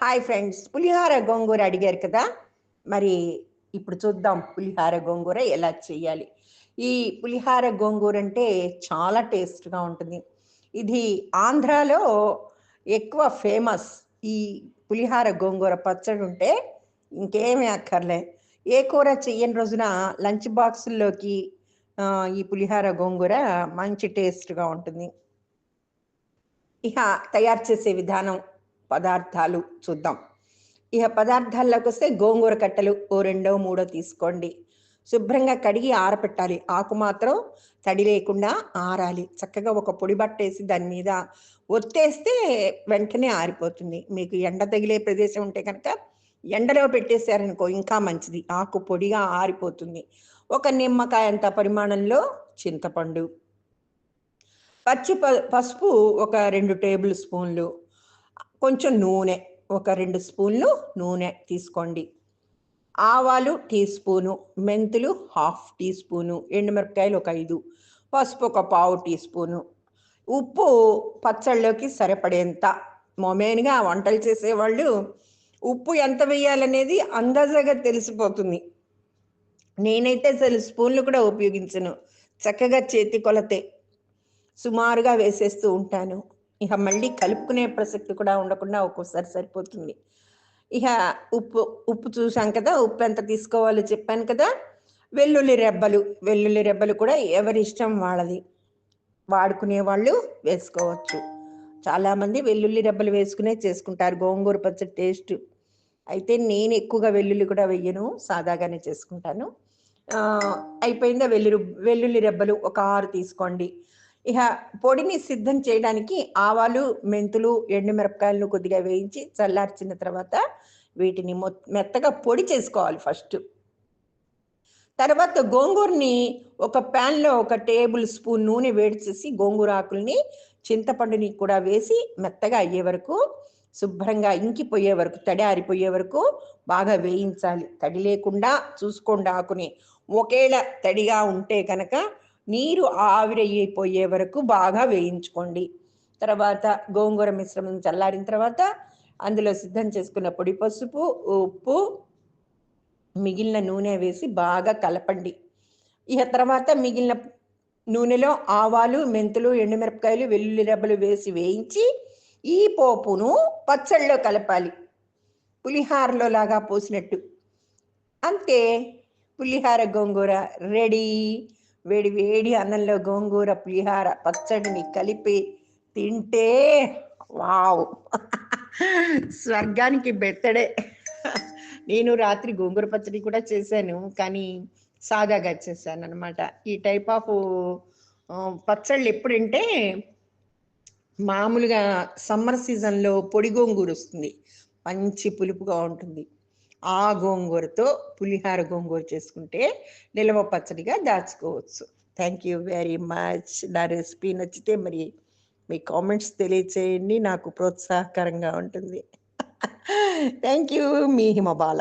Hi friends, పులిహార గోంగూర అడిగారు కదా. మరి ఇప్పుడు చూద్దాం పులిహార గోంగూర ఎలా చేయాలి. ఈ పులిహార గోంగూర అంటే చాలా టేస్ట్గా ఉంటుంది. ఇది ఆంధ్రాలో ఎక్కువ ఫేమస్. ఈ పులిహార గోంగూర పచ్చడి ఉంటే ఇంకేమీ అక్కర్లే. ఏ కూర చెయ్యని రోజున లంచ్ బాక్సుల్లోకి ఈ పులిహార గోంగూర మంచి టేస్ట్గా ఉంటుంది. ఇక తయారు చేసే విధానం, పదార్థాలు చూద్దాం. ఇక పదార్థాల్లోకి వస్తే గోంగూర కట్టలు ఓ రెండో మూడో తీసుకోండి. శుభ్రంగా కడిగి ఆరపెట్టాలి. ఆకు మాత్రం తడి లేకుండా ఆరాలి. చక్కగా ఒక పొడి బట్టేసి దాని మీద ఒత్తేస్తే వెంటనే ఆరిపోతుంది. మీకు ఎండ తగిలే ప్రదేశం ఉంటే కనుక ఎండలో పెట్టేశారనుకో ఇంకా మంచిది. ఆకు పొడిగా ఆరిపోతుంది. ఒక నిమ్మకాయ అంత పరిమాణంలో చింతపండు, పసుపు ఒక 2 టేబుల్ స్పూన్లు, కొంచెం నూనె ఒక 2 స్పూన్లు నూనె తీసుకోండి. ఆవాలు టీ స్పూను, మెంతులు హాఫ్ టీ స్పూను, ఎండుమిరపకాయలు ఒక 5, పసుపు ఒక పావు టీ స్పూను, ఉప్పు పచ్చళ్ళలోకి సరిపడేంత. మెయిన్గా వంటలు చేసేవాళ్ళు ఉప్పు ఎంత వేయాలనేది అందాజాగా తెలిసిపోతుంది. నేనైతే అసలు స్పూన్లు కూడా ఉపయోగించను. చక్కగా చేతి కొలతే సుమారుగా వేసేస్తూ ఉంటాను. ఇక మళ్ళీ కలుపుకునే ప్రసక్తి కూడా ఉండకుండా ఒక్కోసారి సరిపోతుంది. ఇక ఉప్పు ఉప్పు చూసాం కదా, ఉప్పు ఎంత తీసుకోవాలో చెప్పాను కదా. వెల్లుల్లి రెబ్బలు కూడా ఎవరి ఇష్టం వాళ్ళది. వాడుకునే వాళ్ళు వేసుకోవచ్చు. చాలామంది వెల్లుల్లి రెబ్బలు వేసుకునే చేసుకుంటారు గోంగూర పచ్చడి టేస్ట్. అయితే నేను ఎక్కువగా వెల్లుల్లి కూడా వెయ్యను, సాదాగానే చేసుకుంటాను. అయిపోయిందా. వెల్లుల్లి రెబ్బలు ఒక 6 తీసుకోండి. ఇక పొడిని సిద్ధం చేయడానికి ఆవాలు, మెంతులు, ఎండుమిరపకాయలను కొద్దిగా వేయించి చల్లార్చిన తర్వాత వీటిని మెత్తగా పొడి చేసుకోవాలి ఫస్ట్. తర్వాత గోంగూరని ఒక ప్యాన్లో ఒక టేబుల్ స్పూన్ నూనె వేడి చేసి గోంగూర ఆకుల్ని, చింతపండుని కూడా వేసి మెత్తగా అయ్యే వరకు, శుభ్రంగా ఇంకిపోయే వరకు, తడి ఆరిపోయే వరకు బాగా వేయించాలి. తడి లేకుండా చూసుకోండి ఆకుని. ఒకేళ తడిగా ఉంటే కనుక నీరు ఆవిరైపోయే వరకు బాగా వేయించుకోండి. తర్వాత గోంగూర మిశ్రమం చల్లారిన తర్వాత అందులో సిద్ధం చేసుకున్న పొడి పసుపు, ఉప్పు, మిగిలిన నూనె వేసి బాగా కలపండి. ఇక తర్వాత మిగిలిన నూనెలో ఆవాలు, మెంతులు, ఎండుమిరపకాయలు, వెల్లుల్లి రెబ్బలు వేసి వేయించి ఈ పోపును పచ్చళ్ళలో కలపాలి. పులిహారలో లాగా పోసినట్టు. అంతే, పులిహార గోంగూర రెడీ. వేడి వేడి అన్నంలో గోంగూర పులిహార పచ్చడిని కలిపి తింటే వావ్! స్వర్గానికి బెత్తడే. నేను రాత్రి గోంగూర పచ్చడి కూడా చేశాను, కానీ సాదాగా చేశాను అనమాట. ఈ టైప్ ఆఫ్ పచ్చళ్ళు ఎప్పుడంటే మామూలుగా సమ్మర్ సీజన్లో పొడి గోంగూర వస్తుంది, మంచి పులుపుగా ఉంటుంది. ఆ గోంగూరతో పులిహార గోంగూర చేసుకుంటే నిల్వ పచ్చడిగా దాచుకోవచ్చు. Thank you very much. నా రెసిపీ నచ్చితే మరి మీ కామెంట్స్ తెలియచేయండి, నాకు ప్రోత్సాహకరంగా ఉంటుంది. Thank you. మీ హిమబాల.